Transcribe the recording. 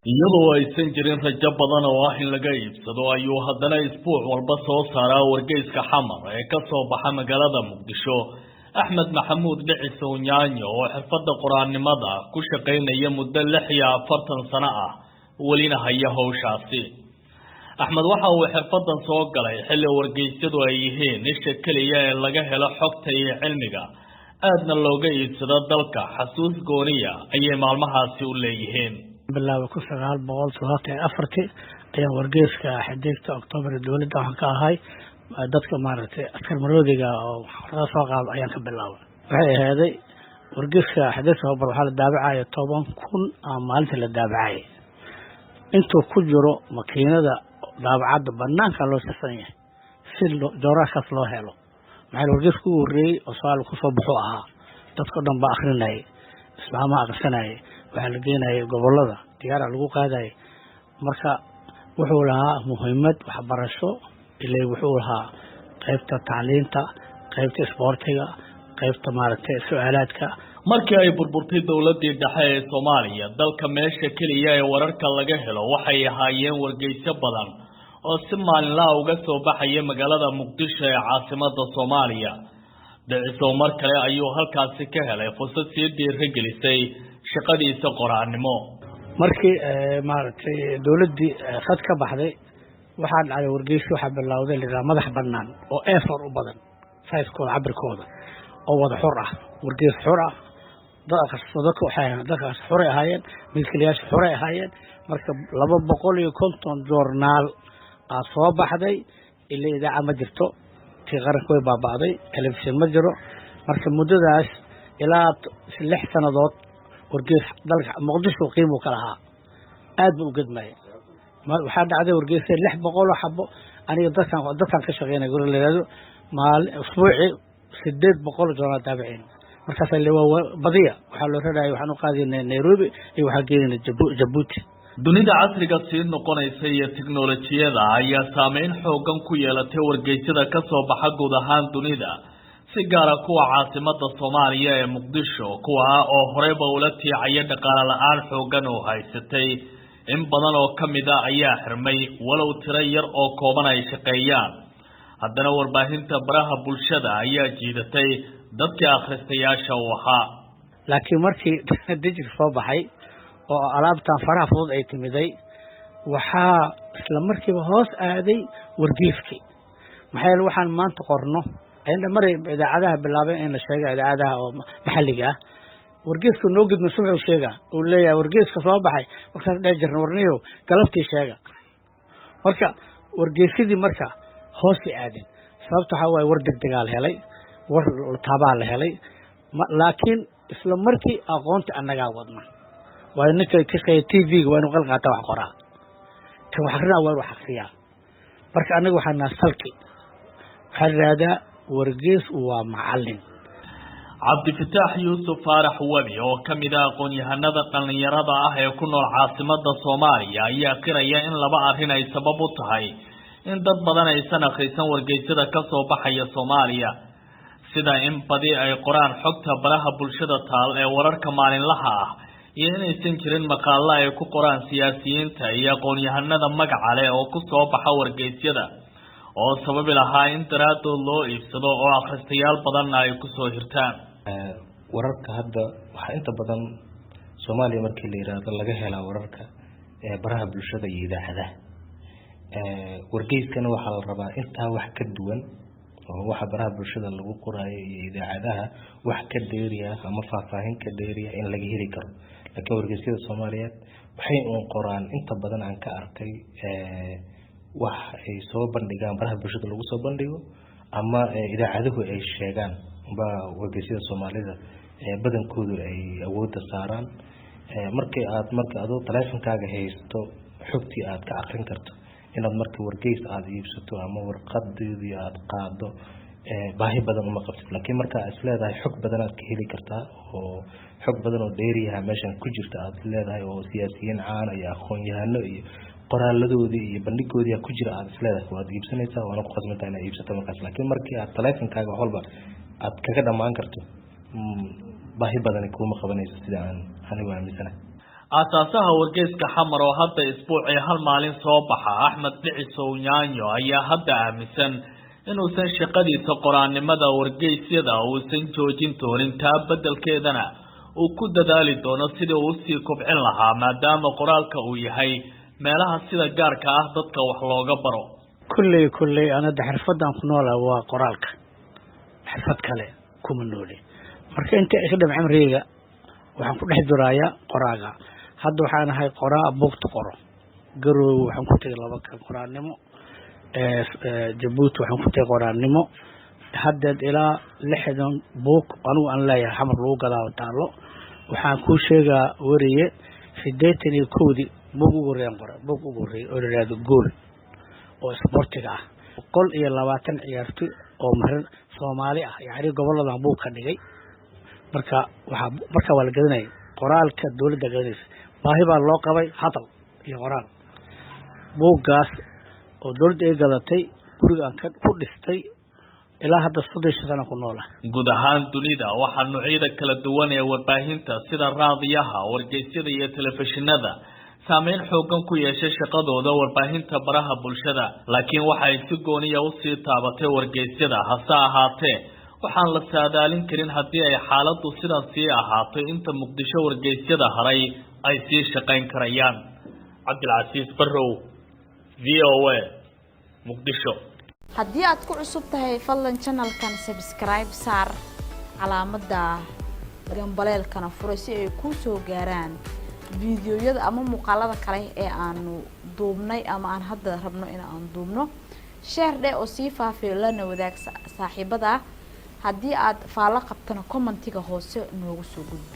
iyadoo aysan jirin rajo badan oo ah in laga iibsado ayuu haddana isbuuc walba soo saaraa wargeyska xamar ee ka soo baxa magaalada muqdisho axmed maxamuud dhicisow nyaanyo oo xirfadda qoraannimada ku shaqaynaya muddo 46 sano ah welina haya hawshaasi axmed waxa uu xirfaddan soo galay xilli wargeysyadu ay yihiin isha keliya ee laga helo xogta iyo cilmiga aadna looga iibsado dalka xasuus gooniya ayay maalmahaasi u leeyihiin bilaabo 1974 ayaan wargeyska xiddiigta Oktoobar dawladda waxaan ka ahay dadka maaragtay askar maroodiga oo xorada soo qaab ayaan ka bilaabay waxay ahayd wargeyska xiddiigta Oktoobar waxa la daabacay 10,000 maalintii la daabacay intuu ku jiro makiinada daabacada banaanka loo safan yahay si dooraashas loo helo maxay wargeysku u horeeyay oo su'aal ku soo baxo ahaa dadka dhan ba akhrinay islaama aqsanay waxa la geenay gobolada diyaar lagu qaaday marka wuxuu lahaa muhiimad waxbarasho ilaa wuxuu lahaa qaybta tacliinta qaybta isboortiga qaybta maaragtay su'aalaadka markii ay burburtay dawladii dhexe ee Soomaaliya dalka meesha kaliya ee wararka laga helo waxay ahaayeen wargeysyo badan oo si maalinle uga soo baxaya magaalada Muqdisho ee caasimadda Soomaaliya dhicisow mar kale ayuu halkaasi ka helay fursad sii dhiirigelisay shaqadiisa qoraannimo markii maaragtay dawladii khad ka baxday waxa dhacay wargeysyo waxa bilowday liraa madax bannaan oo effort u badan size-kooda cabirkooda oo wada xor ah wargeys xor ah dadka xor ahaayeen milkiilayaasha xor ahaayeen marka 250 joornaal soo baxday ilaa idaacad ma jirto tii qaranka way baabaaday telefishin ma jiro marka muddadaas ilaa 6 sanadood wargeys dalka Muqdisho qiimo kala ahaa aad buu u gadmay waxa dhacday wargeys 600 xabo aniga dadkan ka shaqeynay guri leeyahay maal usbuuci 800 joornaal daabaceen markaas ay badiya waxa loo raadayay waxaan u qaadinay Nairobi iyo waxa geeyay Djibouti dunida casriga sii noqonaysa iyo tiknoolajiyada ayaa saameyn xoogan ku yeelatay wargeysyada ka soo baxa guud ahaan dunida si gaar ah kuwa caasimadda Soomaaliya ee Muqdisho kuwa oo horeyba ula tiicaya dhaqaale la'aan xoogan oo haysatay in badan oo kamid ah ayaa xirmay walow tiro yar oo kooban ay shaqeeyaan haddana warbaahinta baraha bulshada ayaa jiidatay dadka akhristayaasha u ahaa laakiin markii digital soo baxay oo alaabtan faraha fudud ay timiday waxa isla markiiba hoos aaday wargeyskii maxay waxaan maanta qorno ayna maray idaacadaha bilaabeen in la sheego idaacadaha oo maxalliga ah wargeysku noo gudmo subax sheega oo leeyahay wargeyska soo baxay markaas dhajirna warniyo galabtii sheega marka wargeysadii marka hoos aadeen sababta waxa way war degdegaal helay war taabaa la helay laakiin isla markii aqoonta anaga wadna waa ninka ka shaqeeya TV-ga waa inuu qalqaata wax qoraa kan wax akhriyaa waa wax akhriyaa marka anaga waxaan naasalki xaraada wargeys waa macallin Cabdifataax Yuusuf Faarax Wabi oo kamid ah aqoon-yahanada dhalinyarada ah ee ku nool caasimadda Soomaaliya ayaa qiraya in laba arrin ay sabab u tahay in dad badan aysan akhrisan wargeysyada ka soo baxaya Soomaaliya sida in badi ay qoraan xogta baraha bulshada taal ee wararka maalinlaha ah iyo inaysan jirin maqaalo ay ku qoraan siyaasiyiinta iyo aqoon-yahanada magaca leh oo ku soo baxa wargeysyada oo sababi lahaa in daraadood loo iibsado oo akhristayaal badan ay ku soo hirtaan wararka hadda waxa inta badan Soomaaliya markii la yiraahdo laga helaa wararka baraha bulshada iyo idaacadaha wargeyskana waxa la rabaa inta wax ka duwan oo waxa baraha bulshada lagu qoraayo iyo idaacadaha wax ka dheeriya ama faahfaahin ka dheeriya in laga heli karo laakiin wargeysyada Soomaaliyeed waxay qoraan inta badan aan ka arkay wax ay soo bandhigaan baraha bulshada lagu soo bandhigo ama idaacaduhu ay sheegaan ba wargeysyada Soomaalida badankoodu ay awood saaraan markii aad adoo taleefankaaga haysto xogtii aad ka aqrin karto inaad markii wargeys aad iibsato ama warqadeedii aad qaado baahi badan uma qabtid laakiin marka aad leedahay xog badan aad ka heli kartaa oo xog badan oo dheeriyaha meeshan ku jirta aad leedahay oo siyaasiyiin caan iyo aqoon-yahano iyo qoraaladoodii iyo bandhigoodii ku jira aad leedahay waad iibsanaysaa waana ku qasbantahay inaad iibsato markaas laakiin markii aad taleefankaaga walba aad kaga dhamaan karto baahi badan kuma qabanayso sida aan anigu aaminsanahay aasaasaha wargeyska xamar oo hadda isbuucii hal maalin soo baxa Axmed Dhicisow Nyaanyo ayaa hadda aaminsan inuusan shaqadiisa qoraanimada wargeysyada uusan joojin doonin taa beddelkeedana uu ku dadaali doono sidii uu sii kobcin lahaa maadaama qoraalka uu yahay meelaha sida gaarka ah dadka wax looga baro kulley ana xirfadan ku noolaa waa qoraalka xirfad kale kuma nooli marka inta ay ka dham cimriga waxaan ku dhex durayaa qoraaga hadda waxaan ahay qoraa buugta qoro garow waxaan ku tagay laba ka qoraanimo Jabuuti waxaan ku tagay qoraanimo hadda ilaa 60 buug anigu aan leeyahay xamar lagu gadaa taalo waxaan ku sheegaa wariye 81 buug ugu reeyay qora buug ugu reeyay oo raado gool oo sportiga ah 120 ciyaartoy oo maran Soomaali ah yaani gobolada buug ka dhigay marka waa la gadanay qoraalka dawladda gadanaysa baahi baa loo qabay hadal iyo qoraal buuggaas oo dawladda ay gadatay guriga aan ku dhistay ilaa hadda 3 sano ku noolaa guud ahaan dunida waxaa noocyada kala duwan ee warbaahinta sida raadiyaha wargeysyada iyo telefishinada saameyn xoogan ku yeeshay shaqadooda warbaahinta baraha bulshada laakiin waxa ay si gooniya u sii taabatay wargeysyada hase ahaatee waxaan la saadaalin karin haddii ay xaaladdu sidaas sii ahaato inta muqdisho wargeysyada haray ay sii shaqayn karayaan cabdilcasiis barrow VOA muqdisho haddii aad ku cusub tahay fadlan channelkan subscribe saar calaamadda gambaleelkana furo si ay kuu soo gaaraan fiidiyoyada ama muuqaalada kale ee aanu duubnay ama aan hadda rabno in aan duubno share dhe oo sii faafiyo lana wadaag saaxiibada haddii aad faalo qabtana commentiga hoose noogu soo gudbi